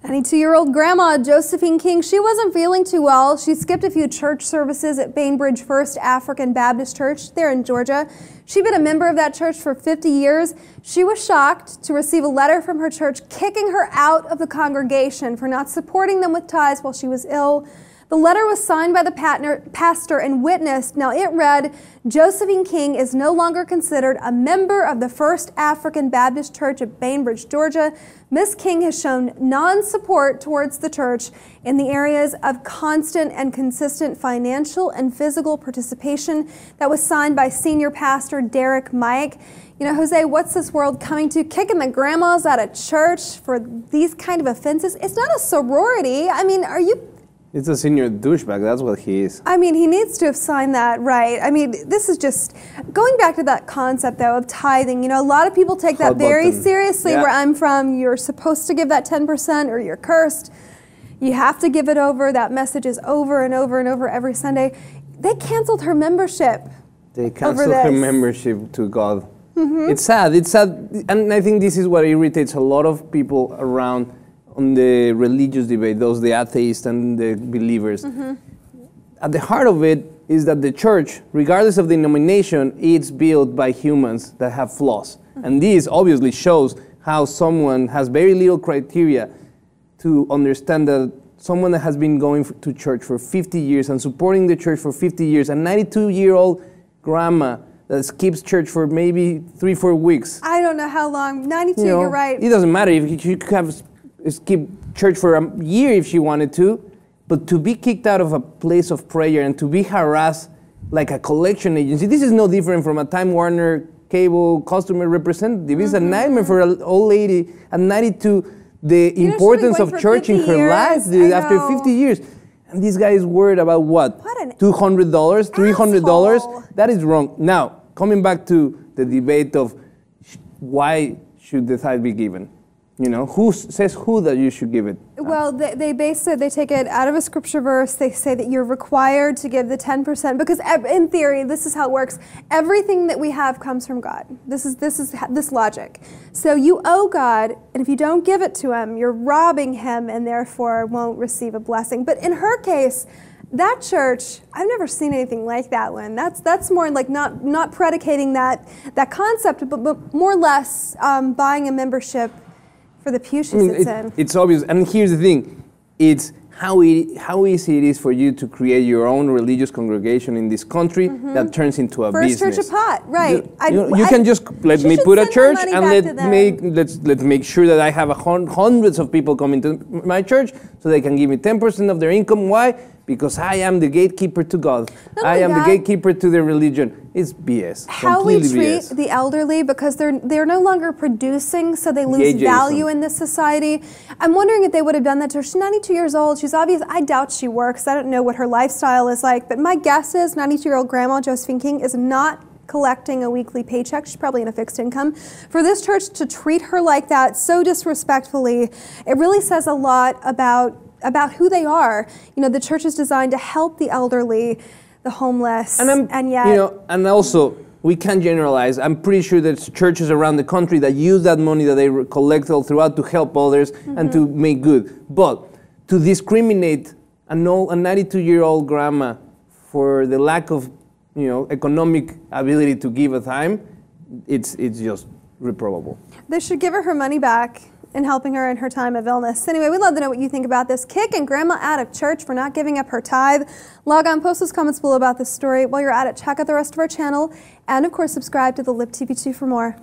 92-year-old grandma Josephine King, she wasn't feeling too well. She skipped a few church services at Bainbridge First African Baptist Church there in Georgia. She'd been a member of that church for 50 years. She was shocked to receive a letter from her church kicking her out of the congregation for not supporting them with tithes while she was ill. The letter was signed by the pastor and witnessed. Now it read, Josephine King is no longer considered a member of the First African Baptist Church at Bainbridge, Georgia. Ms. King has shown non-support towards the church in the areas of constant and consistent financial and physical participation. That was signed by Senior Pastor Derek Mike. You know, Jose, what's this world coming to? Kicking the grandmas out of church for these kind of offenses? It's not a sorority. I mean, are you... It's a senior douchebag, that's what he is. I mean, he needs to have signed that, right? I mean, this is just, going back to that concept, though, of tithing, you know, a lot of people take that very seriously. Where I'm from, you're supposed to give that 10% or you're cursed. You have to give it over. That message is over and over and over every Sunday. They canceled her membership. They canceled her membership to God. It's sad, and I think this is what irritates a lot of people around on the religious debate, the atheists and the believers. At the heart of it is that the church, regardless of the denomination, it's built by humans that have flaws. And this obviously shows how someone has very little criteria to understand that someone that has been going to church for 50 years and supporting the church for 50 years, a 92-year-old grandma that skips church for maybe 3-4 weeks. I don't know how long, 92, you're right. It doesn't matter if you could have skip church for a year if she wanted to, but to be kicked out of a place of prayer and to be harassed like a collection agency, this is no different from a Time Warner cable customer representative. It's a nightmare for an old lady at 92, the importance of church in her life after 50 years. And this guy is worried about what? $200, $300? That is wrong. Now, coming back to the debate of why should the tithe be given? You know, who says that you should give it? Well, they take it out of a scripture verse. They say that you're required to give the 10% because in theory, this is how it works. Everything that we have comes from God. This is this logic. So you owe God, and if you don't give it to him, you're robbing him and therefore won't receive a blessing. But in her case, that church, I've never seen anything like that one. That's more like not predicating that concept, but more or less buying a membership for the pew she sits in. It's obvious, and here's the thing: it's how easy it is for you to create your own religious congregation in this country that turns into a business. First church of pot, right? You can just let me put a church and let's make sure that I have hundreds of people coming to my church so they can give me 10% of their income. Why? Because I am the gatekeeper to God. I am the gatekeeper to their religion. It's BS. How we treat the elderly, because they're no longer producing, so they lose value in this society. I'm wondering if they would have done that to her. She's 92 years old. She's obvious. I doubt she works. I don't know what her lifestyle is like, but my guess is 92-year-old grandma Josephine King is not collecting a weekly paycheck. She's probably in a fixed income. For this church to treat her like that so disrespectfully, it really says a lot about who they are. You know, the church is designed to help the elderly, the homeless, and yet... You know, and also, we can't generalize. I'm pretty sure there's churches around the country that use that money that they collect all throughout to help others and to make good. But to discriminate a 92-year-old grandma for the lack of, you know, economic ability to give a tithe, it's just reprobable. They should give her money back in helping her in her time of illness. Anyway, we'd love to know what you think about this. Kicking grandma out of church for not giving up her tithe. Log on, post those comments below about this story. While you're at it, check out the rest of our channel. And of course, subscribe to the Lip TV 2 for more.